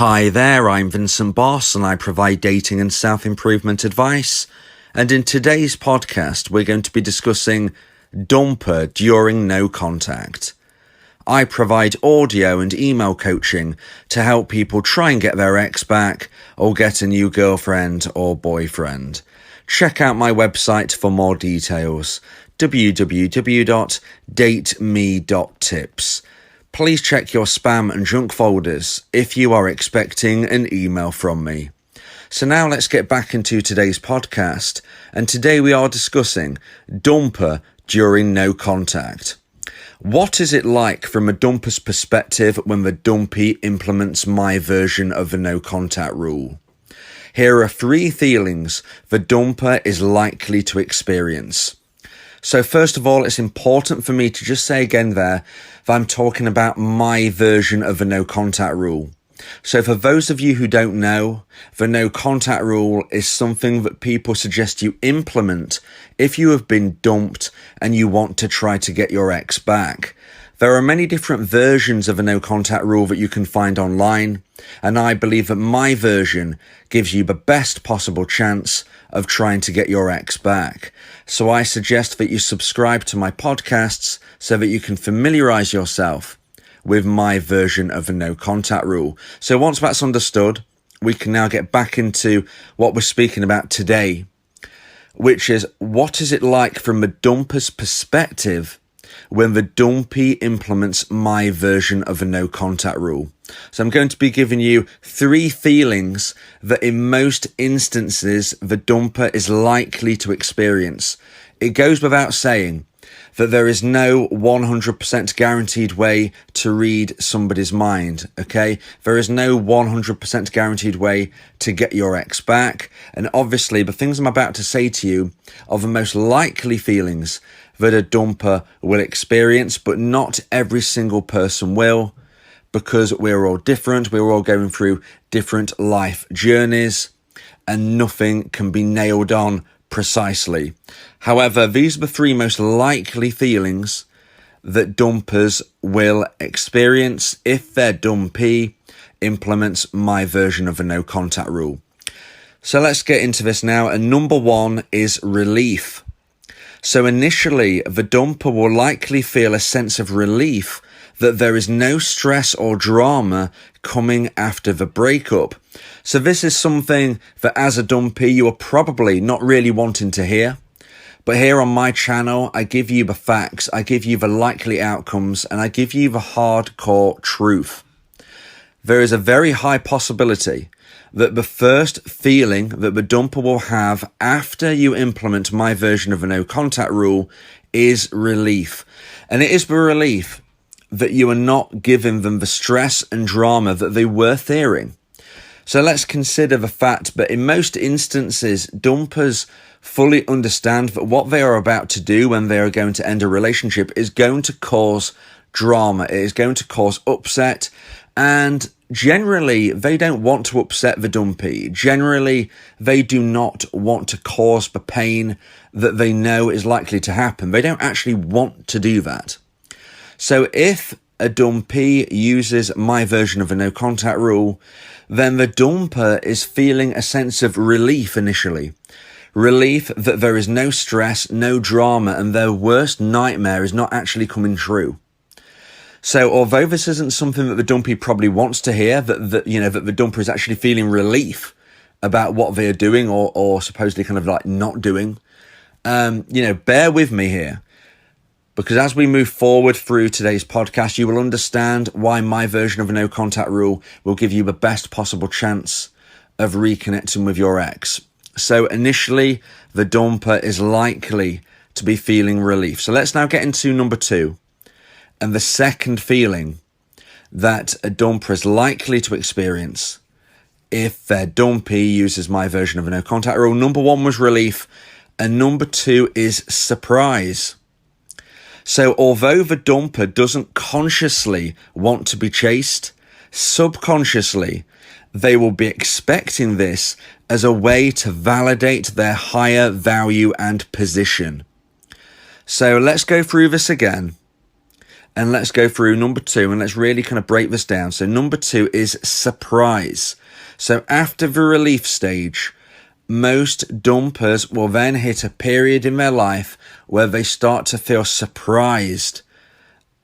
Hi there, I'm Vincent Boss and I provide dating and self-improvement advice. And in today's podcast, we're going to be discussing dumper during no contact. I provide audio and email coaching to help people try and get their ex back or get a new girlfriend or boyfriend. Check out my website for more details, www.dateme.tips. Please check your spam and junk folders if you are expecting an email from me. So now let's get back into today's podcast, and today we are discussing dumper during no contact. What is it like from a dumper's perspective when the dumpee implements my version of the no contact rule? Here are 3 feelings the dumper is likely to experience. So first of all, it's important for me to just say again there that I'm talking about my version of the no contact rule. So for those of you who don't know, the no contact rule is something that people suggest you implement if you have been dumped and you want to try to get your ex back. There are many different versions of a no contact rule that you can find online, and I believe that my version gives you the best possible chance of trying to get your ex back. So I suggest that you subscribe to my podcasts so that you can familiarize yourself with my version of the no contact rule. So once that's understood, we can now get back into what we're speaking about today, which is what is it like from the dumper's perspective when the dumpee implements my version of a no contact rule. So I'm going to be giving you 3 feelings that in most instances the dumper is likely to experience. It goes without saying that there is no 100% guaranteed way to read somebody's mind, okay? There is no 100% guaranteed way to get your ex back. And obviously, the things I'm about to say to you are the most likely feelings that a dumper will experience, but not every single person will, because we're all different. We're all going through different life journeys, and nothing can be nailed on precisely. However, these are the 3 most likely feelings that dumpers will experience if their dumpee implements my version of a no contact rule. So let's get into this now. And number 1 is relief. So initially, the dumper will likely feel a sense of relief that there is no stress or drama coming after the breakup. So this is something that as a dumpee, you are probably not really wanting to hear. But here on my channel, I give you the facts, I give you the likely outcomes, and I give you the hardcore truth. There is a very high possibility that the first feeling that the dumper will have after you implement my version of a no contact rule is relief. And it is the relief that you are not giving them the stress and drama that they were fearing. So let's consider the fact that in most instances, dumpers fully understand that what they are about to do when they are going to end a relationship is going to cause drama. It is going to cause upset, and generally, they don't want to upset the dumpee. Generally, they do not want to cause the pain that they know is likely to happen. They don't actually want to do that. So if a dumpee uses my version of a no contact rule, then the dumper is feeling a sense of relief initially. Relief that there is no stress, no drama, and their worst nightmare is not actually coming true. So although this isn't something that the dumpee probably wants to hear, that the dumper is actually feeling relief about what they are doing or supposedly kind of like not doing, bear with me here. Because as we move forward through today's podcast, you will understand why my version of a no contact rule will give you the best possible chance of reconnecting with your ex. So initially, the dumper is likely to be feeling relief. So let's now get into number 2. And the second feeling that a dumper is likely to experience if their dumpee uses my version of a no contact rule. Number 1 was relief, and number 2 is surprise. So although the dumper doesn't consciously want to be chased, subconsciously, they will be expecting this as a way to validate their higher value and position. So let's go through this again. And let's go through number 2 and let's really kind of break this down. So number 2 is surprise. So after the relief stage, most dumpers will then hit a period in their life where they start to feel surprised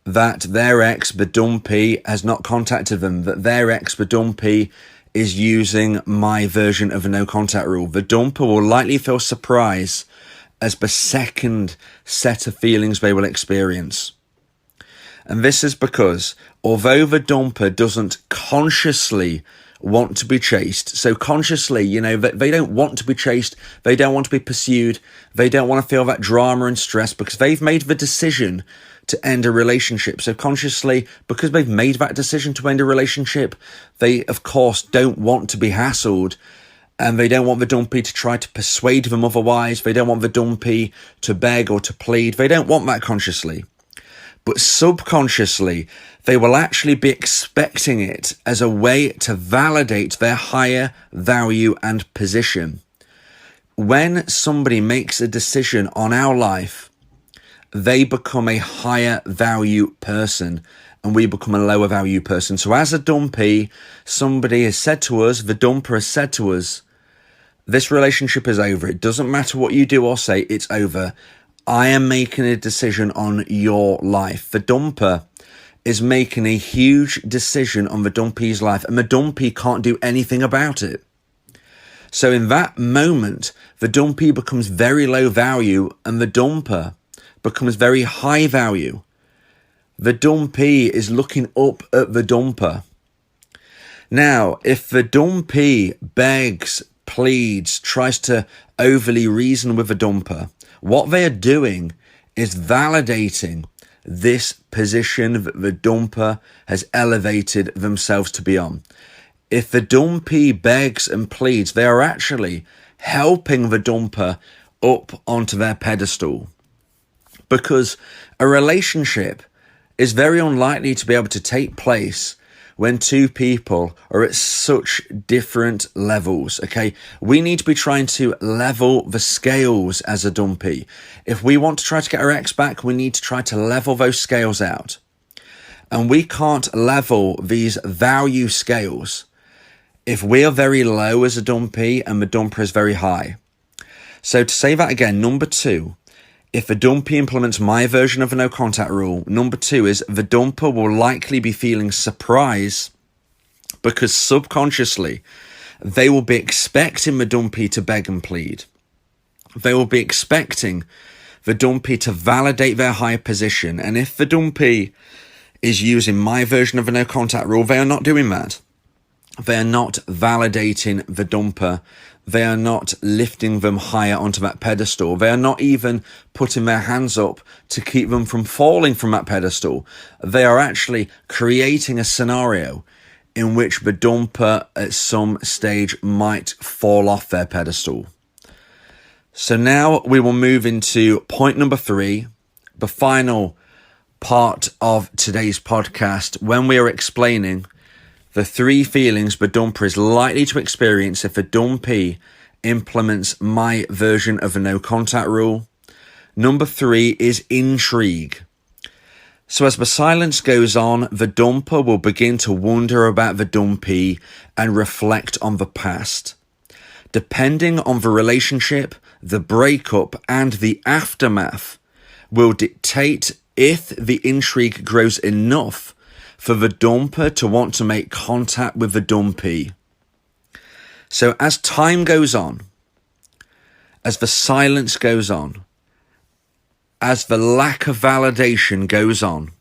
that their ex, the dumpee, has not contacted them, that their ex, the dumpee, is using my version of a no contact rule. The dumper will likely feel surprise as the second set of feelings they will experience. And this is because although the dumper doesn't consciously want to be chased, so consciously, they don't want to be chased, they don't want to be pursued, they don't want to feel that drama and stress because they've made the decision to end a relationship. So consciously, because they've made that decision to end a relationship, they of course don't want to be hassled, and they don't want the dumpee to try to persuade them otherwise. They don't want the dumpee to beg or to plead. They don't want that consciously. But subconsciously, they will actually be expecting it as a way to validate their higher value and position. When somebody makes a decision on our life, they become a higher value person and we become a lower value person. So as a dumpee, somebody has said to us, the dumper has said to us, this relationship is over. It doesn't matter what you do or say, it's over. I am making a decision on your life. The dumper is making a huge decision on the dumpee's life, and the dumpee can't do anything about it. So in that moment, the dumpee becomes very low value and the dumper becomes very high value. The dumpee is looking up at the dumper. Now, if the dumpee begs, pleads, tries to overly reason with the dumper, what they are doing is validating this position that the dumper has elevated themselves to be on. If the dumpee begs and pleads, they are actually helping the dumper up onto their pedestal. Because a relationship is very unlikely to be able to take place when two people are at such different levels, okay? We need to be trying to level the scales as a dumpee. If we want to try to get our ex back, we need to try to level those scales out. And we can't level these value scales if we are very low as a dumpee and the dumper is very high. So to say that again, number 2, if the dumpee implements my version of a no contact rule, number 2 is the dumper will likely be feeling surprise because subconsciously they will be expecting the dumpee to beg and plead. They will be expecting the dumpee to validate their higher position. And if the dumpee is using my version of a no contact rule, they are not doing that. They are not validating the dumper. They are not lifting them higher onto that pedestal. They are not even putting their hands up to keep them from falling from that pedestal. They are actually creating a scenario in which the dumper at some stage might fall off their pedestal. So now we will move into point number 3, the final part of today's podcast, when we are explaining the 3 feelings the dumper is likely to experience if a dumpee implements my version of a no contact rule. Number 3 is intrigue. So as the silence goes on, the dumper will begin to wonder about the dumpee and reflect on the past. Depending on the relationship, the breakup and the aftermath will dictate if the intrigue grows enough for the dumper to want to make contact with the dumpee. So as time goes on, as the silence goes on, as the lack of validation goes on,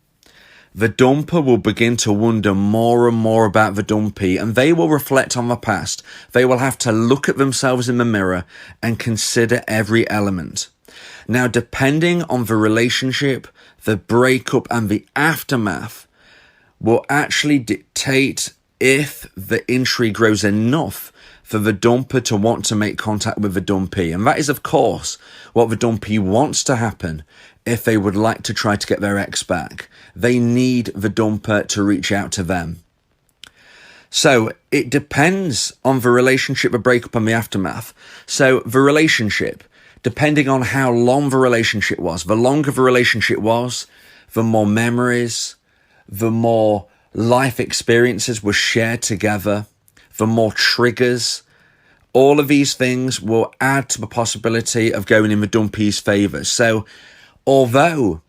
the dumper will begin to wonder more and more about the dumpee, and they will reflect on the past. They will have to look at themselves in the mirror and consider every element. Now, depending on the relationship, the breakup and the aftermath will actually dictate if the intrigue grows enough for the dumper to want to make contact with the dumpee. And that is, of course, what the dumpee wants to happen if they would like to try to get their ex back. They need the dumper to reach out to them. So it depends on the relationship, the breakup and the aftermath. So the relationship, depending on how long the relationship was, the longer the relationship was, the more memories, the more life experiences were shared together, the more triggers. All of these things will add to the possibility of going in the dumpee's favour. So although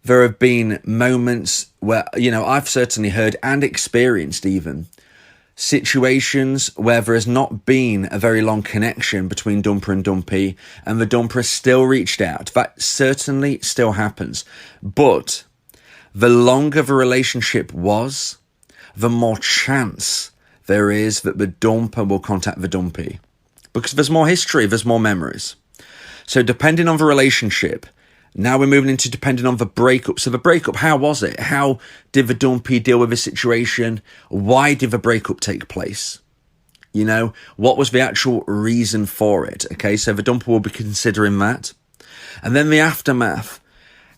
there have been moments where, I've certainly heard and experienced even situations where there has not been a very long connection between dumper and dumpee, and the dumper has still reached out. That certainly still happens. But the longer the relationship was, the more chance there is that the dumper will contact the dumpee. Because there's more history, there's more memories. So depending on the relationship, now we're moving into depending on the breakup. So the breakup, how was it? How did the dumpee deal with the situation? Why did the breakup take place? What was the actual reason for it? Okay, so the dumper will be considering that. And then the aftermath.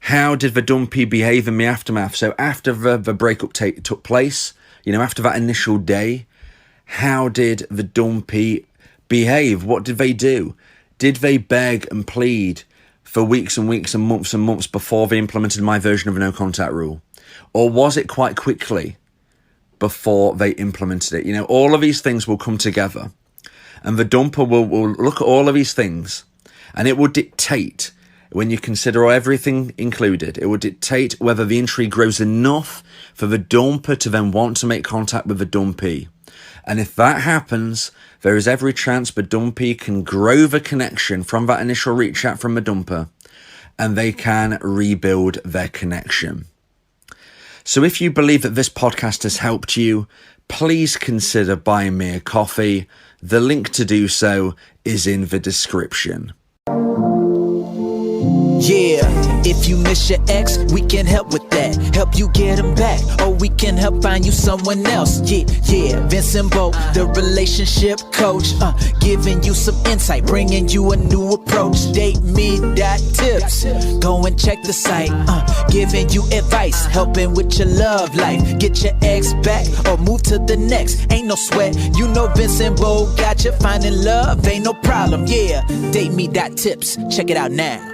How did the dumpee behave in the aftermath? So after the breakup took place, after that initial day, how did the dumpee behave? What did they do? Did they beg and plead for weeks and weeks and months before they implemented my version of a no contact rule? Or was it quite quickly before they implemented it? All of these things will come together, and the dumper will look at all of these things, and it will dictate, when you consider everything included, it will dictate whether the intrigue grows enough for the dumper to then want to make contact with the dumpee. And if that happens, there is every chance the dumpee can grow the connection from that initial reach out from the dumper, and they can rebuild their connection. So if you believe that this podcast has helped you, please consider buying me a coffee. The link to do so is in the description. Yeah, if you miss your ex, we can help with that. Help you get him back, or we can help find you someone else. Yeah, Vincent Bo, the relationship coach, giving you some insight, bringing you a new approach. DateMe.tips, go and check the site, giving you advice, helping with your love life. Get your ex back, or move to the next. Ain't no sweat, Vincent Bo got you. Finding love ain't no problem. Yeah, DateMe.tips, check it out now.